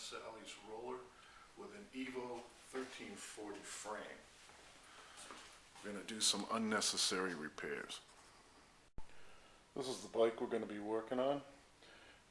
Sally's roller with an Evo 1340 frame. We're going to do some unnecessary repairs. This is the bike we're going to be working on.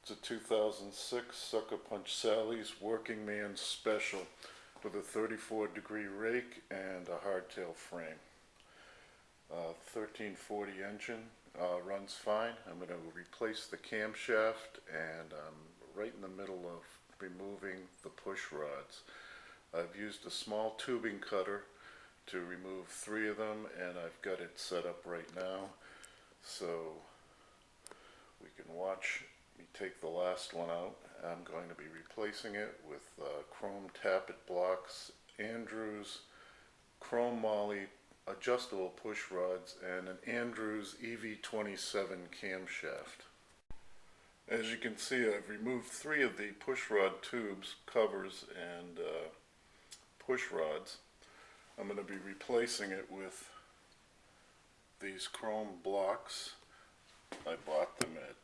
It's a 2006 Sucker Punch Sally's Working Man Special with a 34-degree rake and a hardtail frame. 1340 engine, runs fine. I'm going to replace the camshaft, and I'm right in the middle of removing the push rods. I've used a small tubing cutter to remove 3 of them, and I've got it set up right now so we can watch me take the last one out. I'm going to be replacing it with chrome tappet blocks, Andrews chrome moly adjustable push rods, and an Andrews EV27 camshaft. As you can see, I've removed 3 of the push rod tubes, covers, and push rods. I'm going to be replacing it with these chrome blocks. I bought them at,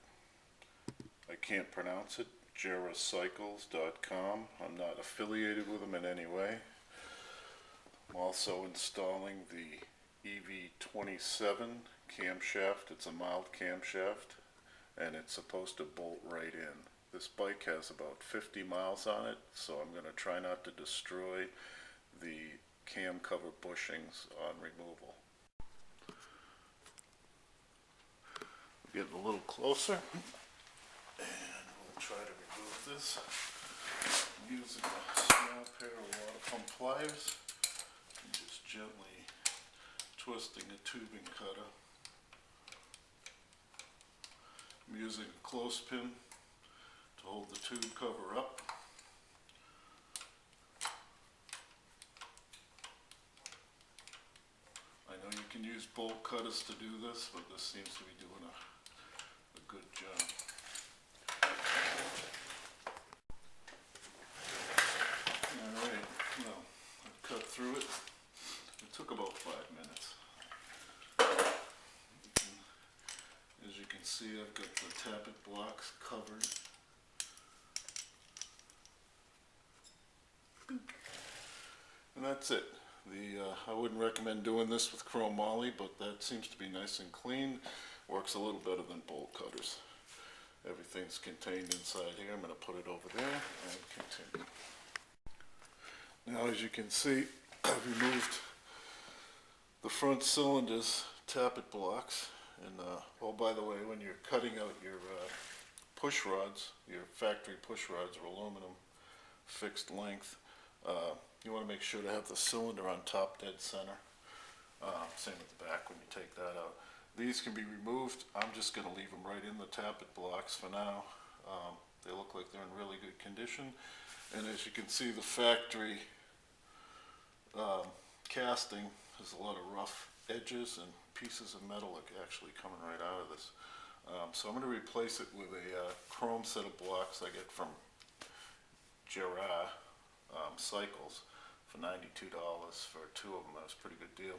I can't pronounce it, jeracycles.com. I'm not affiliated with them in any way. I'm also installing the EV27 camshaft. It's a mild camshaft, and it's supposed to bolt right in. This bike has about 50 miles on it, so I'm going to try not to destroy the cam cover bushings on removal. Getting a little closer, and we'll try to remove this using a small pair of water pump pliers. Just gently twisting a tubing cutter. I'm using a clothespin to hold the tube cover up. I know you can use bolt cutters to do this, but this seems to be doing a good job. Alright, well, I've cut through it. It took about 5 minutes. As you can see, I've got the tappet blocks covered. And that's it. I wouldn't recommend doing this with chrome moly, but that seems to be nice and clean. Works a little better than bolt cutters. Everything's contained inside here. I'm going to put it over there and continue. Now, as you can see, I've removed the front cylinders tappet blocks, and oh, by the way, when you're cutting out your push rods, your factory push rods are aluminum fixed length, you want to make sure to have the cylinder on top dead center. Same with the back when you take that out. These can be removed. I'm just going to leave them right in the tappet blocks for now. They look like they're in really good condition, and as you can see, the factory casting has a lot of rough edges and pieces of metal are actually coming right out of this. So I'm going to replace it with a chrome set of blocks I get from Cycles for $92 for 2 of them. That was a pretty good deal.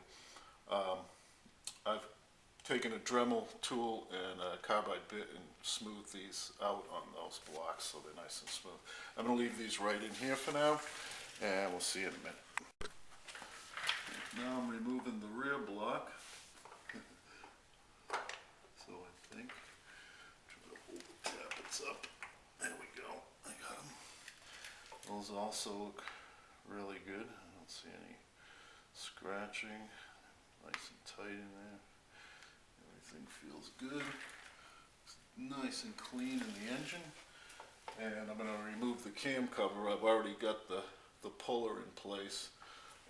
I've taken a Dremel tool and a carbide bit and smoothed these out on those blocks so they're nice and smooth. I'm going to leave these right in here for now, and we'll see you in a minute. Now I'm removing the rear block. So I think, try to hold the tappets up. There we go. I got them. Those also look really good. I don't see any scratching. Nice and tight in there. Everything feels good. It's nice and clean in the engine. And I'm going to remove the cam cover. I've already got the puller in place,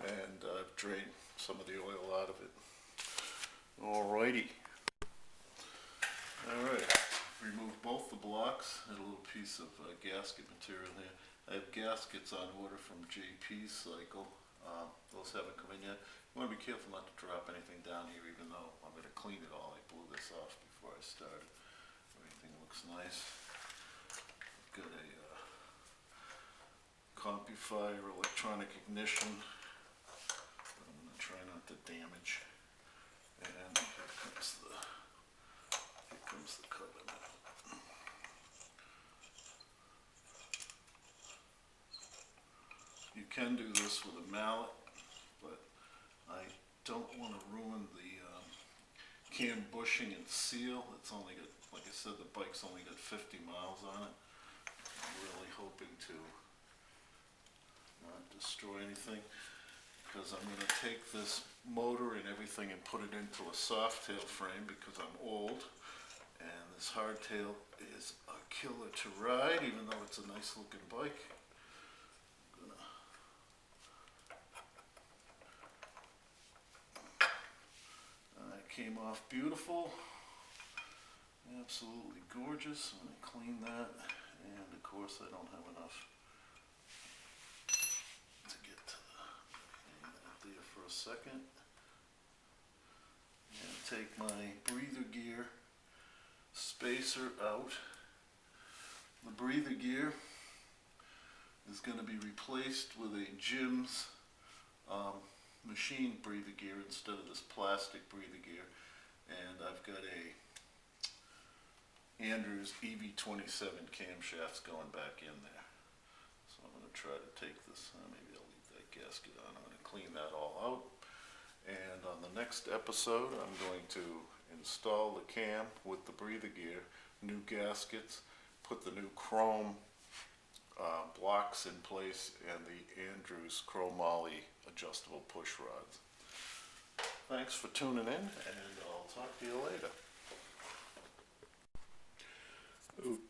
and I've drained some of the oil out of it. Alrighty. Alright, remove both the blocks and a little piece of gasket material here. I have gaskets on order from JP's Cycle. Those haven't come in yet. You want to be careful not to drop anything down here, even though I'm going to clean it all. I blew this off before I started. Everything looks nice. I've got a CompuFire electronic ignition that I'm going to try not to damage. And here comes the cover now. can do this with a mallet, but I don't want to ruin the cam bushing and seal. It's only got, like I said, the bike's only got 50 miles on it. I'm really hoping to not destroy anything, because I'm going to take this motor and everything and put it into a soft tail frame because I'm old, and this hardtail is a killer to ride, even though it's a nice looking bike. It came off beautiful, absolutely gorgeous. I'm going to clean that, and of course I don't have enough to get to that there for a second. And take my breather gear spacer out. The breather gear is going to be replaced with a Jim's machine breather gear instead of this plastic breather gear, and I've got a Andrews EV27 camshafts going back in there. So I'm going to try to take this, maybe I'll leave that gasket on. I'm going to clean that all out, and on the next episode I'm going to install the cam with the breather gear, new gaskets, put the new chrome blocks in place, and the Andrews chromoly adjustable push rods. Thanks for tuning in, and I'll talk to you later.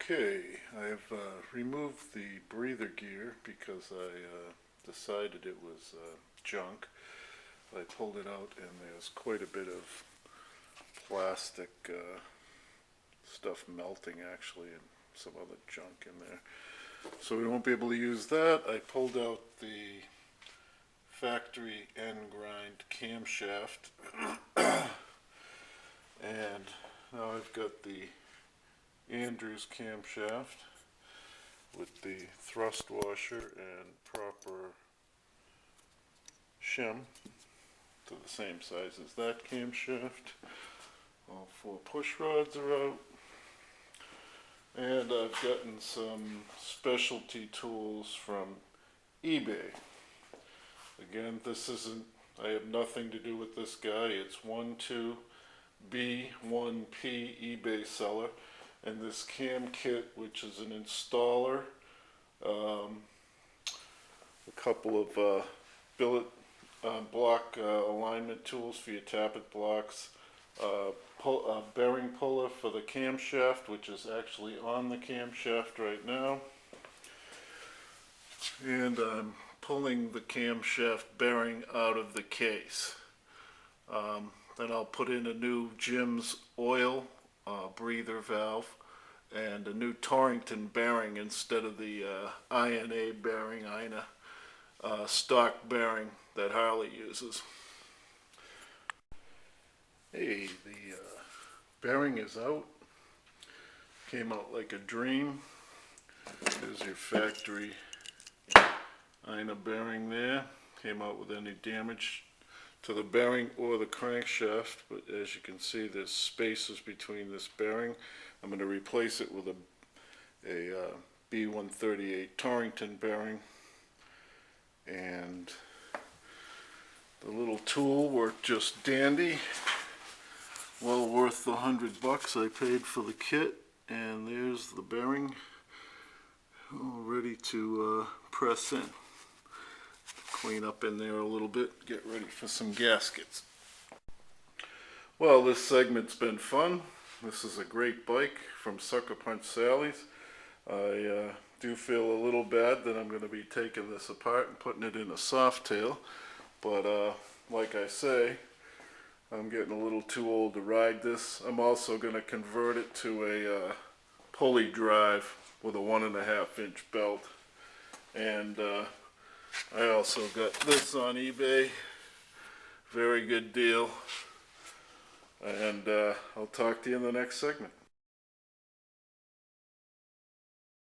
Okay, I've removed the breather gear because I decided it was junk. I pulled it out and there's quite a bit of plastic stuff melting actually, and some other junk in there. So we won't be able to use that. I pulled out the factory end grind camshaft and now I've got the Andrews camshaft with the thrust washer and proper shim to the same size as that camshaft. All 4 push rods are out. And I've gotten some specialty tools from eBay. Again, this isn't, I have nothing to do with this guy. It's 12B1P eBay seller. And this cam kit, which is an installer, a couple of billet block alignment tools for your tappet blocks, bearing puller for the camshaft, which is actually on the camshaft right now, and I'm pulling the camshaft bearing out of the case. Then I'll put in a new Jim's oil breather valve and a new Torrington bearing instead of the INA bearing, stock bearing that Harley uses. Hey, the bearing is out. Came out like a dream. There's your factory INA bearing there. Came out with any damage to the bearing or the crankshaft, but as you can see there's spaces between this bearing. I'm going to replace it with a B138 Torrington bearing, and the little tool worked just dandy. Well worth the $100 I paid for the kit, and there's the bearing all ready to press in. Clean up in there a little bit, get ready for some gaskets. Well, this segment's been fun. This is a great bike from Sucker Punch Sally's. I do feel a little bad that I'm going to be taking this apart and putting it in a Softail, but like I say, I'm getting a little too old to ride this. I'm also going to convert it to a pulley drive with a 1.5-inch belt. And I also got this on eBay. Very good deal. And I'll talk to you in the next segment.